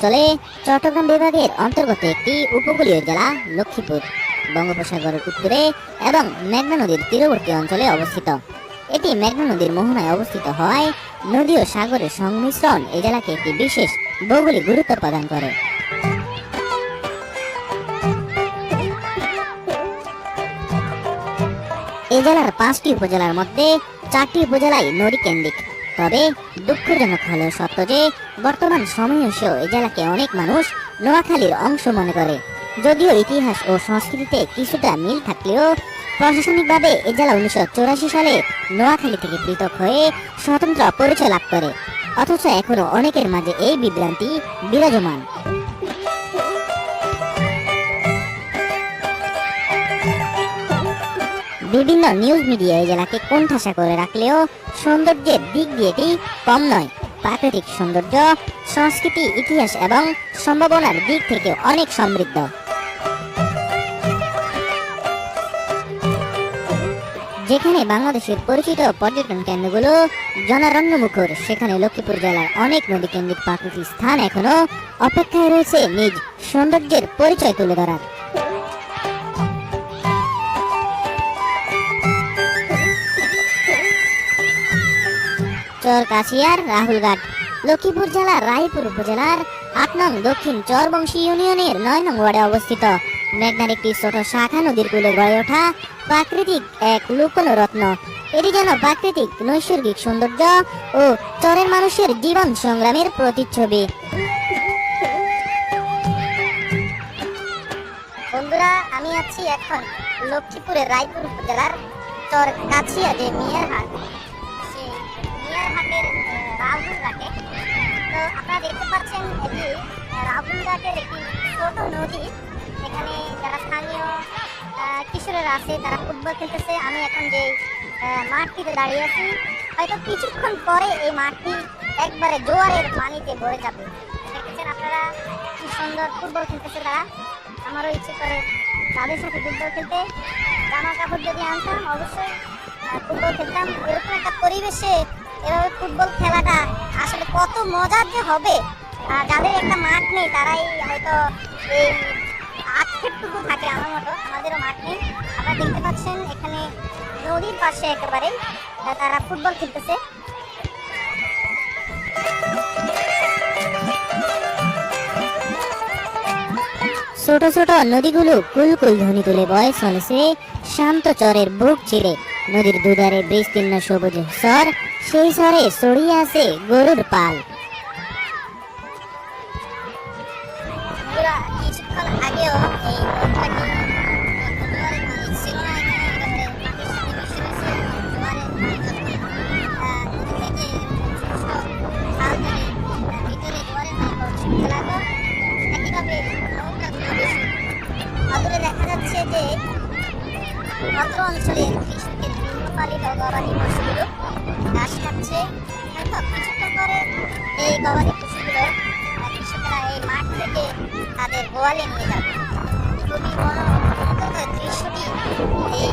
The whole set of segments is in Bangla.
চলে চট্টগ্রাম বিভাগের অন্তর্গত একটি উপকূলীয় জেলা লক্ষ্মীপুর বঙ্গোপসাগরের উত্তরে এবং মেঘনা নদীর তীরবর্তী অঞ্চলে অবস্থিত। এটি মেঘনা নদীর মোহনায় অবস্থিত হওয়ায় নদী ও সাগরের সংমিশ্রণ এই জেলাকে একটি বিশেষ ভৌগোলিক গুরুত্ব প্রদান করে। এই জেলার 5টি উপজেলার মধ্যে 4টি উপজেলাই নদী কেন্দ্রিক। তবে দুঃখজনক হলেও সত্য যে বর্তমান সময়ে এসেও এই জেলাকে অনেক মানুষ নোয়াখালীর অংশ মনে করে। যদিও ইতিহাস ও সংস্কৃতিতে কিছুটা মিল থাকলেও প্রশাসনিকভাবে এই জেলা 1984 সালে নোয়াখালী থেকে পৃথক হয়ে স্বতন্ত্র পরিচয় লাভ করে। অথচ এখনো অনেকের মাঝে এই বিভ্রান্তি বিরাজমান। বিভিন্ন নিউজ মিডিয়া এই জেলাকে কোণঠাসা করে রাখলেও সৌন্দর্যের দিক দিয়ে এটি কম নয়। প্রাকৃতিক সৌন্দর্য, সংস্কৃতি, ইতিহাস এবং সম্ভাবনার দিক থেকে অনেক সমৃদ্ধ। যেখানে বাংলাদেশের পরিচিত পর্যটন কেন্দ্রগুলো জনারণ্যমুখর, সেখানে লক্ষ্মীপুর জেলার অনেক নদী কেন্দ্রিক প্রাকৃতিক স্থান এখনো অপেক্ষায় রয়েছে নিজ সৌন্দর্যের পরিচয় তুলে ধরার। চরকাছিয়ার রাহুলঘাট লক্ষ্মীপুর জেলার রায়পুর উপজেলার 8 নং দক্ষিণ চরবংশী ইউনিয়নের 9 নং ওয়ার্ডে অবস্থিত। মেঘনার একটি ছোট শাখা নদীর কূলে গড়ে ওঠা প্রাকৃতিক এক লুকোনো রত্ন। এটি যেন প্রাকৃতিক নৈসর্গিক সৌন্দর্য ও চরের মানুষের জীবন সংগ্রামের প্রতিচ্ছবি। বন্ধুরা, আমি আছি এখন লক্ষ্মীপুরের রায়পুর উপজেলার চরকাছিয়া যে মিয়ারহাট, হাটের রাহুলঘাটে। তো আপনারা দেখতে পাচ্ছেন এটি রাহুলঘাটের একটি ছোট নদী। এখানে যারা স্থানীয় কিশোরেরা আছে তারা ফুটবল খেলতেছে। আমি এখন যে মাঠটিতে দাঁড়িয়ে আছি, হয়তো কিছুক্ষণ পরে এই মাঠটি একবারে জোয়ারের পানিতে ভরে যাবে। দেখেছেন আপনারা কি সুন্দর ফুটবল খেলতেছে তারা। আমারও ইচ্ছে করে তাদের সাথে ফুটবল খেলতে। জামা কাপড় যদি আনতাম অবশ্যই ফুটবল খেলতাম। এরকম একটা পরিবেশে এভাবে ফুটবল খেলাটা আসলে কত মজার যে হবে। যাদের একটা মাঠ নেই তারাই হয়তো এই আক্ষেপটুকু থাকে, আমার মতো আমাদেরও মাঠ নেই। আপনারা দেখতে পাচ্ছেন এখানে নদীর পাশে একেবারে তারা ফুটবল খেলতেছে। ছোট ছোট নদীগুলো কুলকুল ধ্বনি তুলে বয়ে চলেছে শান্ত চরের বুক চিরে। নদীর দুধারে বিস্তীর্ণ সবুজ চর, সেই চরে ছড়িয়ে আছে গরুর পাল। কিছুক্ষণ আগেও এই দেখা যাচ্ছে যে অত্র অঞ্চলের কৃষকের গৃহপালিত গবাদি পশুগুলো ঘাস খাচ্ছে। হয়তো কিছুক্ষণ পরে এই গবাদি পশুগুলো কৃষকেরা এই মাঠ থেকে তাদের গোয়ালে নিয়ে যাবে। খুবই মনোমুগ্ধকর দৃশ্যটি এই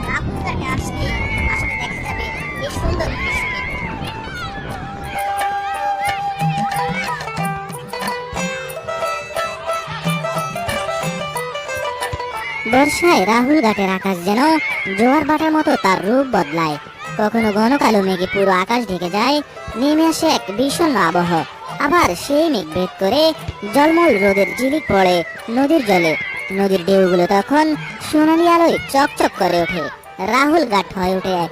রাহুলঘাটে আসলে দেখা যাবে এই সুন্দর দৃশ্যটি। বর্ষায় রাহুলঘাটের আকাশ যেন জোয়ার ভাটার মতো তার রূপ বদলায়। কখনো ঘন কালো মেঘে পুরো আকাশ ঢেকে যায়, নেমে আসে এক বিষণ্ণ আবহ। আবার সেই মেঘ ভেদ করে জলমল রোদের ঝিলিক পড়ে নদীর জলে। নদীর ঢেউগুলো তখন সোনালি আলোয় চকচক করে ওঠে। রাহুলঘাট হয়ে ওঠে এক